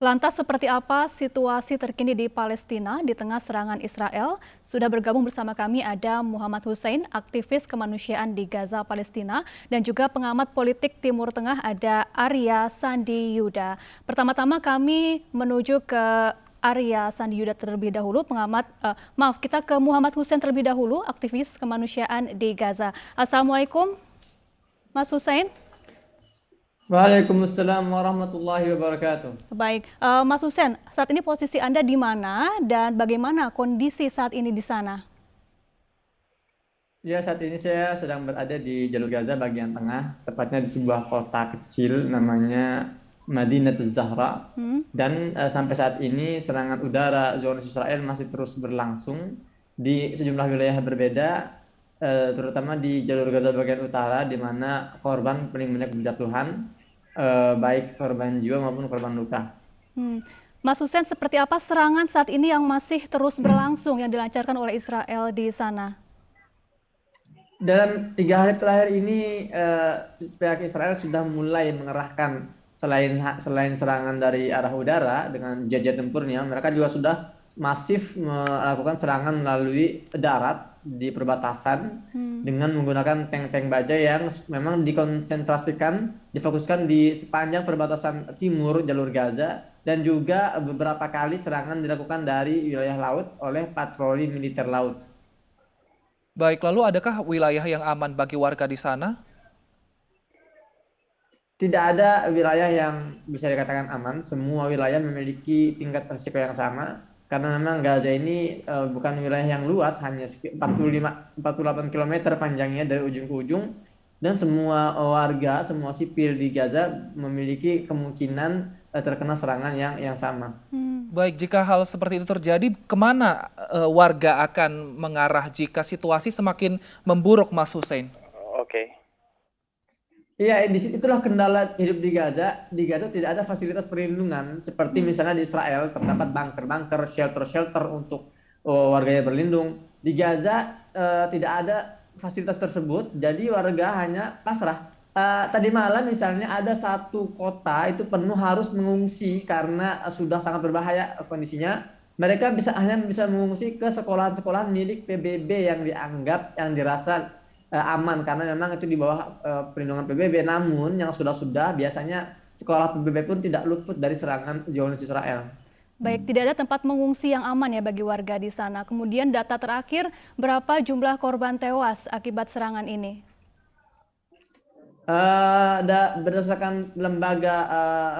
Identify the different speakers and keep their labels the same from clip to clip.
Speaker 1: Lantas seperti apa situasi terkini di Palestina di tengah serangan Israel? Sudah bergabung bersama kami ada Muhammad Hussein, aktivis kemanusiaan di Gaza, Palestina, dan juga pengamat politik Timur Tengah ada Arya Sandi Yuda. Pertama-tama kami menuju ke Arya Sandi Yuda terlebih dahulu, kita ke Muhammad Hussein terlebih dahulu, aktivis kemanusiaan di Gaza. Assalamualaikum, Mas Hussein.
Speaker 2: Waalaikumsalam warahmatullahi wabarakatuh.
Speaker 1: Baik, Mas Hussein, saat ini posisi Anda di mana dan bagaimana kondisi saat ini di sana?
Speaker 2: Ya, saat ini saya sedang berada di jalur Gaza bagian tengah, tepatnya di sebuah kota kecil namanya Madinatuz Zahra.
Speaker 1: Hmm?
Speaker 2: Dan sampai saat ini serangan udara Zionis Israel masih terus berlangsung di sejumlah wilayah berbeda, terutama di jalur Gaza bagian utara, di mana korban paling banyak berjatuhan, baik korban jiwa maupun korban luka.
Speaker 1: Hmm. Mas Hussein, seperti apa serangan saat ini yang masih terus berlangsung yang dilancarkan oleh Israel di sana?
Speaker 2: Dalam 3 hari terakhir ini, pihak Israel sudah mulai mengerahkan selain serangan dari arah udara dengan jet-jet tempurnya, mereka juga sudah masif melakukan serangan melalui darat di perbatasan dengan menggunakan tank-tank baja yang memang difokuskan di sepanjang perbatasan timur jalur Gaza, dan juga beberapa kali serangan dilakukan dari wilayah laut oleh patroli militer laut.
Speaker 3: Baik, lalu adakah wilayah yang aman bagi warga di sana?
Speaker 2: Tidak ada wilayah yang bisa dikatakan aman. Semua wilayah memiliki tingkat risiko yang sama, karena memang Gaza ini bukan wilayah yang luas, hanya 48 km panjangnya dari ujung ke ujung, dan semua warga, semua sipil di Gaza memiliki kemungkinan terkena serangan yang sama.
Speaker 3: Baik, jika hal seperti itu terjadi, kemana warga akan mengarah jika situasi semakin memburuk, Mas Hussein?
Speaker 4: Oke.
Speaker 2: Iya, itulah kendala hidup di Gaza. Di Gaza tidak ada fasilitas perlindungan seperti misalnya di Israel terdapat bunker-bunker, shelter-shelter untuk warganya berlindung. Di Gaza tidak ada fasilitas tersebut, jadi warga hanya pasrah. Tadi malam misalnya ada satu kota itu penuh harus mengungsi karena sudah sangat berbahaya kondisinya. Mereka hanya bisa mengungsi ke sekolah-sekolah milik PBB yang dirasa aman, karena memang itu di bawah perlindungan PBB. Namun yang sudah biasanya sekolah PBB pun tidak luput dari serangan Zionis Israel.
Speaker 1: Baik, tidak ada tempat mengungsi yang aman ya bagi warga di sana. Kemudian data terakhir, berapa jumlah korban tewas akibat serangan ini?
Speaker 2: Berdasarkan lembaga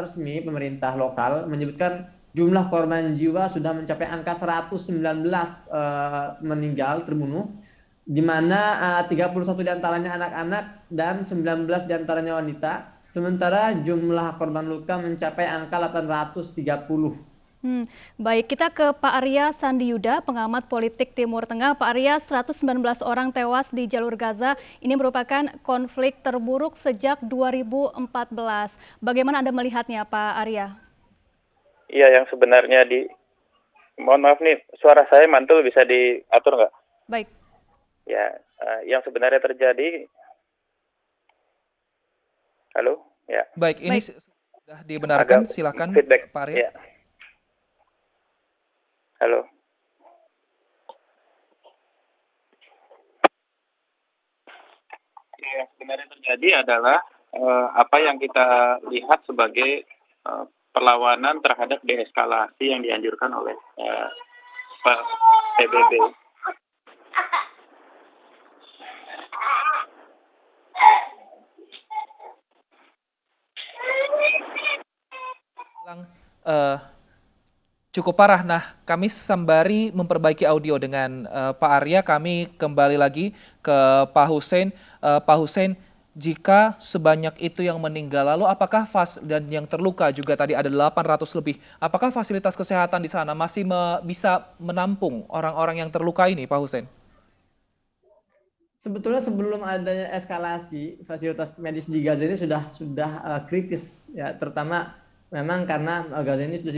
Speaker 2: resmi pemerintah lokal menyebutkan jumlah korban jiwa sudah mencapai angka 119 meninggal terbunuh, di mana 31 diantaranya anak-anak dan 19 diantaranya wanita. Sementara jumlah korban luka mencapai angka 830.
Speaker 1: Baik, kita ke Pak Arya Sandi Yuda, pengamat politik Timur Tengah. Pak Arya, 119 orang tewas di jalur Gaza. Ini merupakan konflik terburuk sejak 2014. Bagaimana Anda melihatnya, Pak Arya?
Speaker 4: Iya, yang sebenarnya mohon maaf nih, suara saya mantul, bisa diatur nggak?
Speaker 1: Baik.
Speaker 4: Ya, yang sebenarnya terjadi. Halo? Ya.
Speaker 3: Baik, ini sudah dibenarkan, silakan
Speaker 4: feedback.
Speaker 3: Pak Arya.
Speaker 4: Ya. Halo. Yang sebenarnya terjadi adalah apa yang kita lihat sebagai perlawanan terhadap deeskalasi yang dianjurkan oleh PBB.
Speaker 3: Cukup parah. Nah, kami sembari memperbaiki audio dengan Pak Arya, kami kembali lagi ke Pak Hussein. Pak Hussein, jika sebanyak itu yang meninggal, lalu apakah dan yang terluka juga tadi ada 800 lebih, apakah fasilitas kesehatan di sana masih bisa menampung orang-orang yang terluka ini, Pak Hussein?
Speaker 2: Sebetulnya sebelum adanya eskalasi, fasilitas medis di Gaza ini sudah kritis, ya, terutama memang karena Gaza ini sudah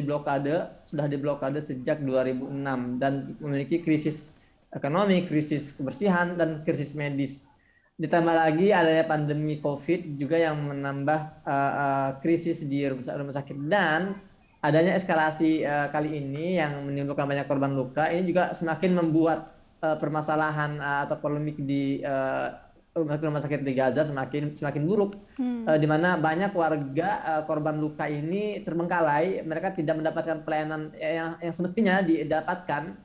Speaker 2: diblokade sejak 2006 dan memiliki krisis ekonomi, krisis kebersihan, dan krisis medis. Ditambah lagi adanya pandemi COVID juga yang menambah krisis di rumah sakit, dan adanya eskalasi kali ini yang menimbulkan banyak korban luka ini juga semakin membuat permasalahan atau polemik di rumah sakit di Gaza semakin semakin buruk, di mana banyak warga korban luka ini terbengkalai, mereka tidak mendapatkan pelayanan yang semestinya didapatkan,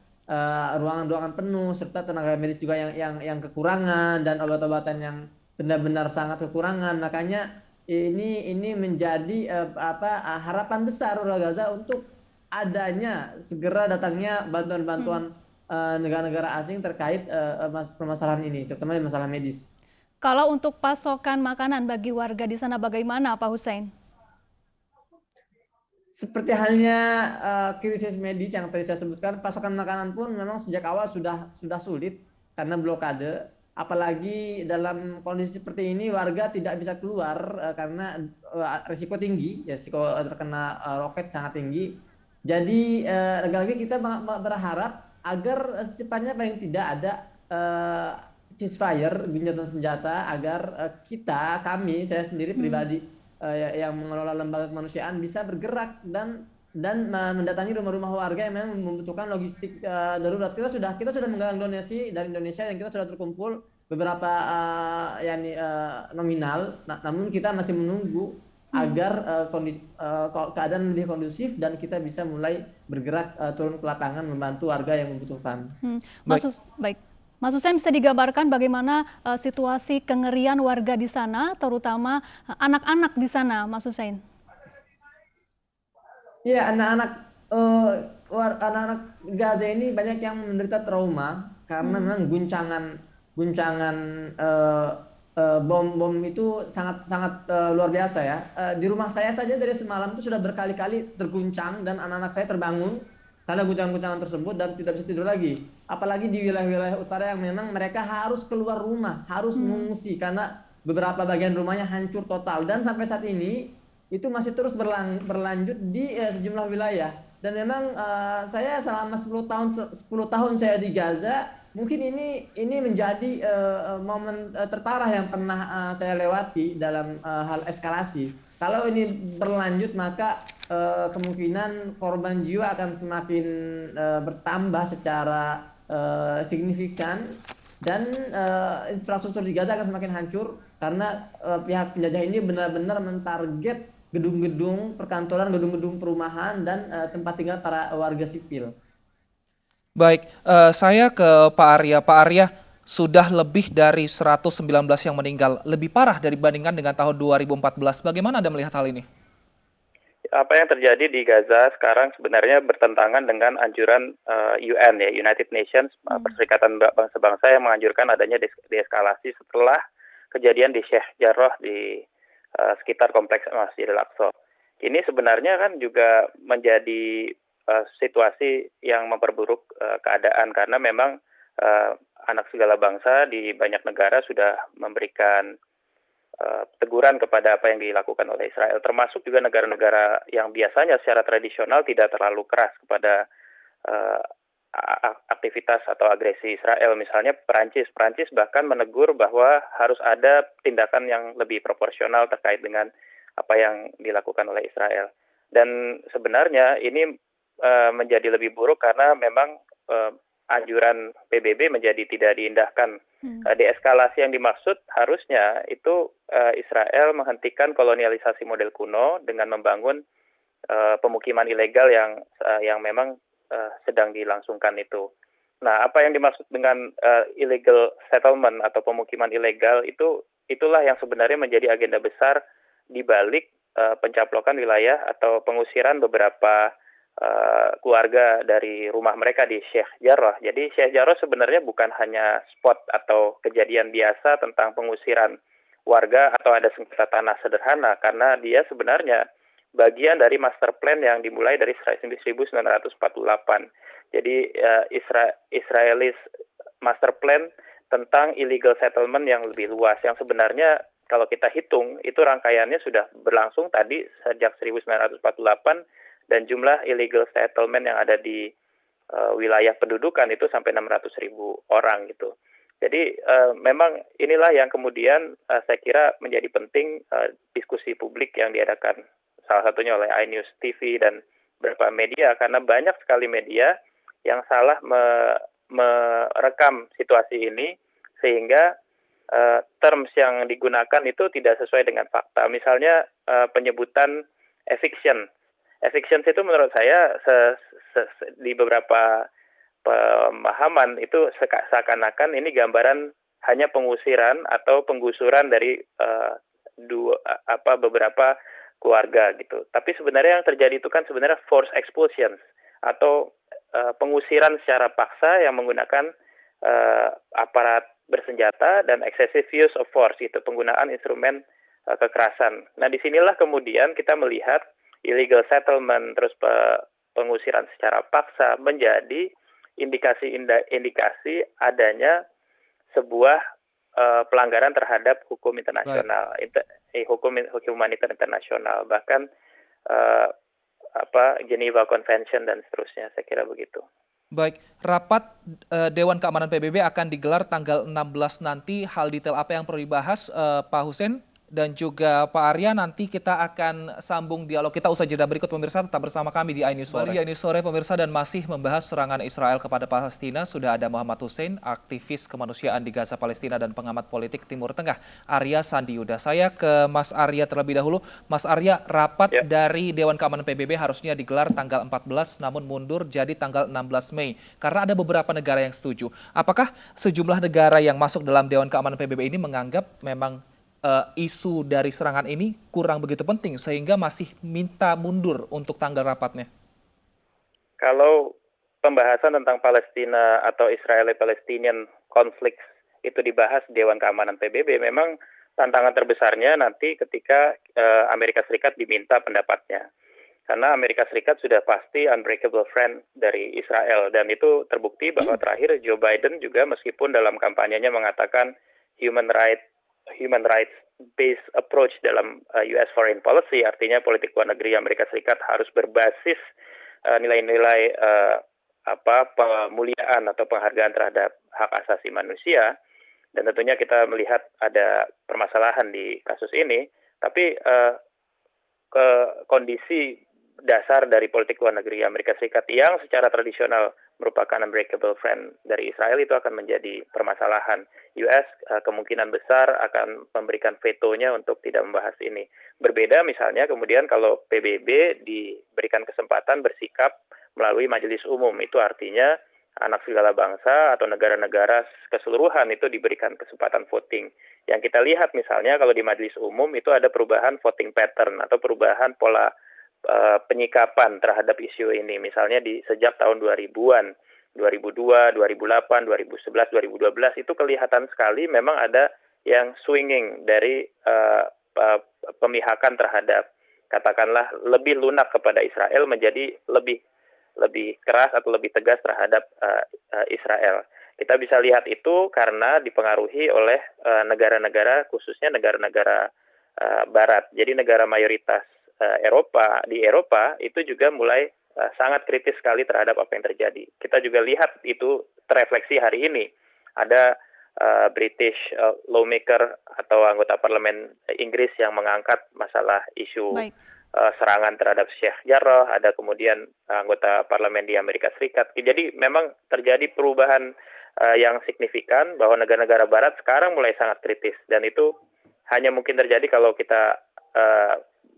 Speaker 2: ruangan-ruangan penuh serta tenaga medis juga yang kekurangan dan obat-obatan yang benar-benar sangat kekurangan. Makanya ini menjadi harapan besar warga Gaza untuk adanya segera datangnya bantuan-bantuan negara-negara asing terkait permasalahan ini, terutama masalah medis.
Speaker 1: Kalau untuk pasokan makanan bagi warga di sana bagaimana, Pak Hussein?
Speaker 2: Seperti halnya krisis medis yang tadi saya sebutkan, pasokan makanan pun memang sejak awal sudah sulit karena blokade. Apalagi dalam kondisi seperti ini warga tidak bisa keluar karena risiko tinggi, ya, risiko terkena roket sangat tinggi. Jadi lagi-lagi kita berharap agar secepatnya paling tidak ada ceasefire, gencatan senjata, agar saya sendiri pribadi yang mengelola lembaga kemanusiaan bisa bergerak dan mendatangi rumah-rumah warga yang memang membutuhkan logistik darurat. Kita sudah menggalang donasi dari Indonesia dan kita sudah terkumpul beberapa nominal. Namun kita masih menunggu agar keadaan lebih kondusif dan kita bisa mulai bergerak turun ke lapangan membantu warga yang membutuhkan.
Speaker 1: Baik. Mas Hussein, bisa digambarkan bagaimana situasi kengerian warga di sana, terutama anak-anak di sana, Mas Hussein?
Speaker 2: Iya, anak-anak Gaza ini banyak yang menderita trauma karena memang guncangan bom itu sangat luar biasa ya. Di rumah saya saja dari semalam itu sudah berkali-kali terguncang dan anak-anak saya terbangun karena guncangan-guncangan tersebut dan tidak bisa tidur lagi. Apalagi di wilayah-wilayah utara yang memang mereka harus keluar rumah, harus mengungsi karena beberapa bagian rumahnya hancur total. Dan sampai saat ini itu masih terus berlanjut di sejumlah wilayah. Dan memang saya selama 10 tahun saya di Gaza, mungkin ini menjadi momen terparah yang pernah saya lewati dalam hal eskalasi. Kalau ini berlanjut maka kemungkinan korban jiwa akan semakin bertambah secara signifikan dan infrastruktur di Gaza akan semakin hancur karena pihak penjajah ini benar-benar mentarget gedung-gedung perkantoran, gedung-gedung perumahan dan tempat tinggal para warga sipil.
Speaker 3: Baik, saya ke Pak Arya. Pak Arya, sudah lebih dari 119 yang meninggal, lebih parah dibandingkan dengan tahun 2014. Bagaimana Anda melihat hal ini?
Speaker 4: Apa yang terjadi di Gaza sekarang sebenarnya bertentangan dengan anjuran UN, ya, United Nations, Perserikatan Bangsa-Bangsa yang menganjurkan adanya deeskalasi setelah kejadian di Sheikh Jarrah di sekitar kompleks Masjidil Aqsa. Ini sebenarnya kan juga menjadi situasi yang memperburuk keadaan karena memang anak segala bangsa di banyak negara sudah memberikan teguran kepada apa yang dilakukan oleh Israel, termasuk juga negara-negara yang biasanya secara tradisional tidak terlalu keras kepada aktivitas atau agresi Israel. Misalnya Perancis bahkan menegur bahwa harus ada tindakan yang lebih proporsional terkait dengan apa yang dilakukan oleh Israel. Dan sebenarnya ini menjadi lebih buruk karena memang anjuran PBB menjadi tidak diindahkan. Deeskalasi yang dimaksud harusnya itu Israel menghentikan kolonialisasi model kuno dengan membangun pemukiman ilegal yang memang sedang dilangsungkan itu. Nah, apa yang dimaksud dengan illegal settlement atau pemukiman ilegal itulah yang sebenarnya menjadi agenda besar di balik pencaplokan wilayah atau pengusiran beberapa keluarga dari rumah mereka di Sheikh Jarrah. Jadi Sheikh Jarrah sebenarnya bukan hanya spot atau kejadian biasa tentang pengusiran warga atau ada sengketa tanah sederhana, karena dia sebenarnya bagian dari master plan yang dimulai dari 1948. Jadi Israelis master plan tentang illegal settlement yang lebih luas, yang sebenarnya kalau kita hitung itu rangkaiannya sudah berlangsung tadi sejak 1948 dan jumlah illegal settlement yang ada di wilayah pendudukan itu sampai 600.000 orang gitu. Jadi memang inilah yang kemudian saya kira menjadi penting diskusi publik yang diadakan salah satunya oleh iNews TV dan beberapa media karena banyak sekali media yang salah merekam situasi ini sehingga terms yang digunakan itu tidak sesuai dengan fakta. Misalnya penyebutan eviction. Eviction itu menurut saya di beberapa pemahaman itu seakan-akan ini gambaran hanya pengusiran atau penggusuran dari beberapa keluarga gitu. Tapi sebenarnya yang terjadi itu kan sebenarnya forced expulsions atau pengusiran secara paksa yang menggunakan aparat bersenjata dan excessive use of force gitu, penggunaan instrumen kekerasan. Nah, disinilah kemudian kita melihat illegal settlement terus pengusiran secara paksa menjadi indikasi adanya sebuah pelanggaran terhadap hukum internasional, hukum humaniter internasional, bahkan Geneva Convention dan seterusnya. Saya kira begitu.
Speaker 3: Baik, rapat Dewan Keamanan PBB akan digelar tanggal 16 nanti. Hal detail apa yang perlu dibahas, Pak Hussein dan juga Pak Arya, nanti kita akan sambung dialog kita usai jeda berikut. Pemirsa tetap bersama kami di iNews Sore. Di iNews Sore pemirsa, dan masih membahas serangan Israel kepada Palestina. Sudah ada Muhammad Hussein, aktivis kemanusiaan di Gaza Palestina dan pengamat politik Timur Tengah, Arya Shandiuda. Saya ke Mas Arya terlebih dahulu. Mas Arya, rapat dari Dewan Keamanan PBB harusnya digelar tanggal 14 namun mundur jadi tanggal 16 Mei karena ada beberapa negara yang setuju. Apakah sejumlah negara yang masuk dalam Dewan Keamanan PBB ini menganggap memang isu dari serangan ini kurang begitu penting sehingga masih minta mundur untuk tanggal rapatnya?
Speaker 4: Kalau pembahasan tentang Palestina atau Israeli-Palestinian conflict itu dibahas Dewan Keamanan PBB, memang tantangan terbesarnya nanti ketika Amerika Serikat diminta pendapatnya. Karena Amerika Serikat sudah pasti unbreakable friend dari Israel, dan itu terbukti bahwa terakhir Joe Biden juga meskipun dalam kampanyenya mengatakan human rights based approach dalam US foreign policy, artinya politik luar negeri Amerika Serikat harus berbasis nilai-nilai pemuliaan atau penghargaan terhadap hak asasi manusia, dan tentunya kita melihat ada permasalahan di kasus ini, tapi kondisi dasar dari politik luar negeri Amerika Serikat yang secara tradisional merupakan unbreakable friend dari Israel itu akan menjadi permasalahan. US kemungkinan besar akan memberikan vetonya untuk tidak membahas ini. Berbeda misalnya kemudian kalau PBB diberikan kesempatan bersikap melalui majelis umum, itu artinya anak segala bangsa atau negara-negara keseluruhan itu diberikan kesempatan voting. Yang kita lihat misalnya kalau di majelis umum itu ada perubahan voting pattern atau perubahan pola penyikapan terhadap isu ini. Misalnya sejak tahun 2000-an, 2002, 2008, 2011, 2012 itu kelihatan sekali memang ada yang swinging dari pemihakan terhadap katakanlah lebih lunak kepada Israel menjadi lebih keras atau lebih tegas terhadap Israel. Kita bisa lihat itu karena dipengaruhi oleh negara-negara, khususnya negara-negara Barat. Jadi negara mayoritas di Eropa itu juga mulai sangat kritis sekali terhadap apa yang terjadi. Kita juga lihat itu terefleksi hari ini. Ada British lawmaker atau anggota parlemen Inggris yang mengangkat masalah isu serangan terhadap Sheikh Jarrah, ada kemudian anggota parlemen di Amerika Serikat. Jadi memang terjadi perubahan yang signifikan bahwa negara-negara Barat sekarang mulai sangat kritis, dan itu hanya mungkin terjadi kalau kita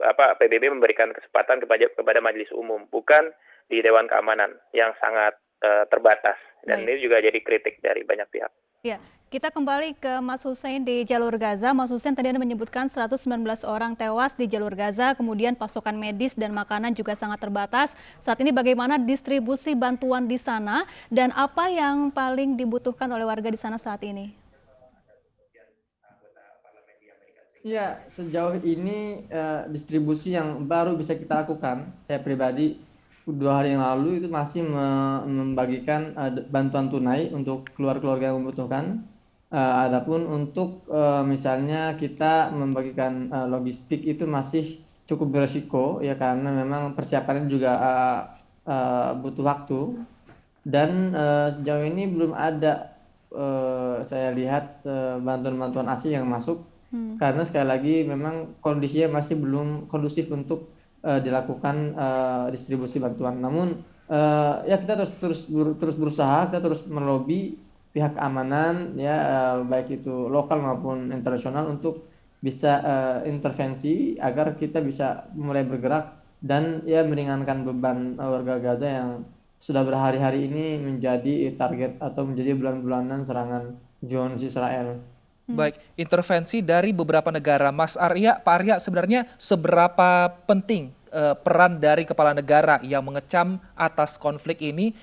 Speaker 4: PBB memberikan kesempatan kepada majelis umum, bukan di Dewan Keamanan yang sangat terbatas, dan ini juga jadi kritik dari banyak pihak.
Speaker 1: Ya, kita kembali ke Mas Hussein di jalur Gaza. Mas Hussein, tadi Anda menyebutkan 119 orang tewas di jalur Gaza, kemudian pasokan medis dan makanan juga sangat terbatas. Saat ini bagaimana distribusi bantuan di sana dan apa yang paling dibutuhkan oleh warga di sana saat ini?
Speaker 2: Ya, sejauh ini distribusi yang baru bisa kita lakukan, saya pribadi 2 hari yang lalu itu masih membagikan bantuan tunai untuk keluarga yang membutuhkan. Adapun untuk misalnya kita membagikan logistik itu masih cukup beresiko ya, karena memang persiapannya juga butuh waktu, dan sejauh ini belum ada saya lihat bantuan-bantuan asing yang masuk. Karena sekali lagi memang kondisinya masih belum kondusif untuk dilakukan distribusi bantuan. Namun ya kita terus berusaha, kita terus melobi pihak keamanan ya baik itu lokal maupun internasional untuk bisa intervensi agar kita bisa mulai bergerak dan ya meringankan beban warga Gaza yang sudah berhari-hari ini menjadi target atau menjadi bulan-bulanan serangan Zionis Israel.
Speaker 3: Baik, intervensi dari beberapa negara. Mas Arya, Pak Arya, sebenarnya seberapa penting peran dari kepala negara yang mengecam atas konflik ini,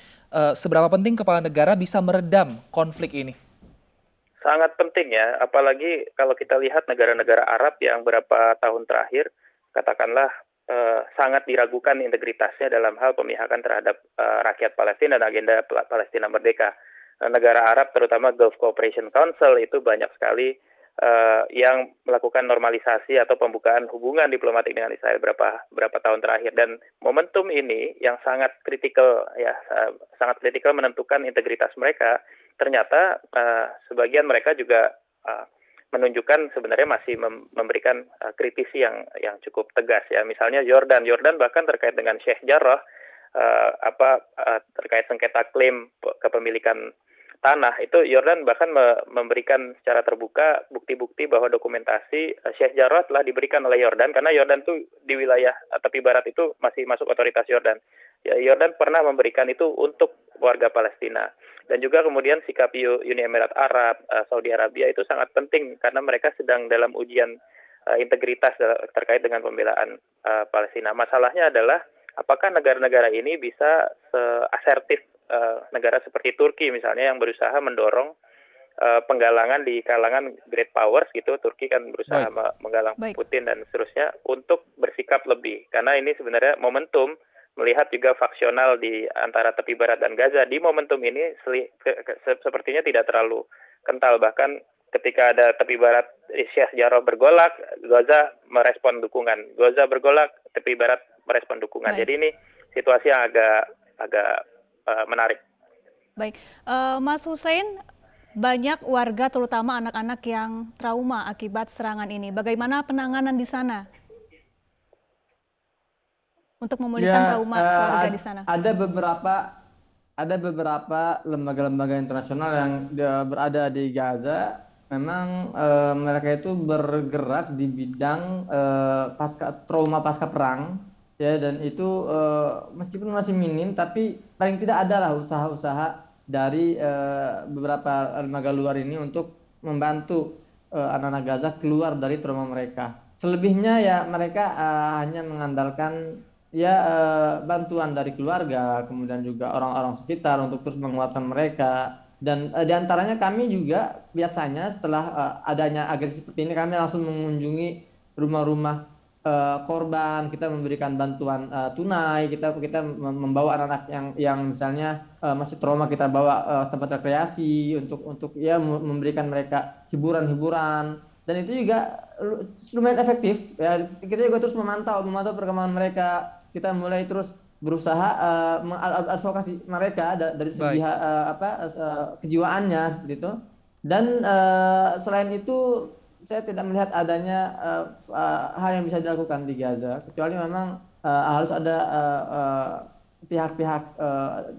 Speaker 3: seberapa penting kepala negara bisa meredam konflik ini?
Speaker 4: Sangat penting ya, apalagi kalau kita lihat negara-negara Arab yang beberapa tahun terakhir, katakanlah sangat diragukan integritasnya dalam hal pemihakan terhadap rakyat Palestina dan agenda Palestina merdeka. Negara Arab, terutama Gulf Cooperation Council, itu banyak sekali yang melakukan normalisasi atau pembukaan hubungan diplomatik dengan Israel berapa tahun terakhir. Dan momentum ini yang sangat kritikal ya, sangat kritikal menentukan integritas mereka. Ternyata sebagian mereka juga menunjukkan sebenarnya masih memberikan kritisi yang cukup tegas ya. Misalnya Yordan bahkan terkait dengan Sheikh Jarrah terkait sengketa klaim kepemilikan tanah, itu Yordan bahkan memberikan secara terbuka bukti-bukti bahwa dokumentasi Sheikh Jarrah telah diberikan oleh Yordan, karena Yordan itu di wilayah tepi barat itu masih masuk otoritas Yordan. Ya, Yordan pernah memberikan itu untuk warga Palestina. Dan juga kemudian sikap Uni Emirat Arab, Saudi Arabia itu sangat penting karena mereka sedang dalam ujian integritas terkait dengan pembelaan Palestina. Masalahnya adalah apakah negara-negara ini bisa asertif negara seperti Turki misalnya yang berusaha mendorong penggalangan di kalangan great powers gitu. Turki kan berusaha menggalang Putin dan seterusnya untuk bersikap lebih, karena ini sebenarnya momentum melihat juga faksional di antara tepi barat dan Gaza. Di momentum ini sepertinya tidak terlalu kental, bahkan ketika ada tepi barat Sheikh Jarrah bergolak, Gaza merespon dukungan, Gaza bergolak, tepi barat merespon dukungan. Jadi ini situasi yang agak menarik.
Speaker 1: Baik, Mas Hussein, banyak warga terutama anak-anak yang trauma akibat serangan ini. Bagaimana penanganan di sana untuk memulihkan trauma warga di sana?
Speaker 2: Ada beberapa lembaga-lembaga internasional yang berada di Gaza. Memang mereka itu bergerak di bidang trauma pasca perang. Ya, dan itu meskipun masih minim, tapi paling tidak adalah usaha-usaha dari beberapa lembaga luar ini untuk membantu anak-anak Gaza keluar dari trauma mereka. Selebihnya ya mereka hanya mengandalkan ya bantuan dari keluarga, kemudian juga orang-orang sekitar untuk terus menguatkan mereka. Dan diantaranya kami juga biasanya setelah adanya agresi seperti ini, kami langsung mengunjungi rumah-rumah korban, kita memberikan bantuan tunai, kita membawa anak-anak yang misalnya masih trauma, kita bawa tempat rekreasi untuk ya memberikan mereka hiburan-hiburan, dan itu juga lumayan efektif ya. Kita juga terus memantau perkembangan mereka, kita mulai terus berusaha mengadvokasi mereka dari segi kejiwaannya seperti itu. Dan selain itu saya tidak melihat adanya hal yang bisa dilakukan di Gaza, kecuali memang harus ada pihak-pihak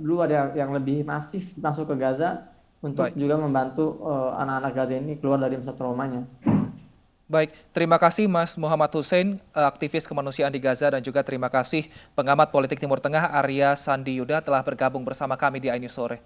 Speaker 2: luar yang lebih masif masuk ke Gaza untuk juga membantu anak-anak Gaza ini keluar dari masa traumanya.
Speaker 3: Baik, terima kasih Mas Muhammad Hussein, aktivis kemanusiaan di Gaza, dan juga terima kasih pengamat politik Timur Tengah Arya Sandi Yuda telah bergabung bersama kami di iNews Sore.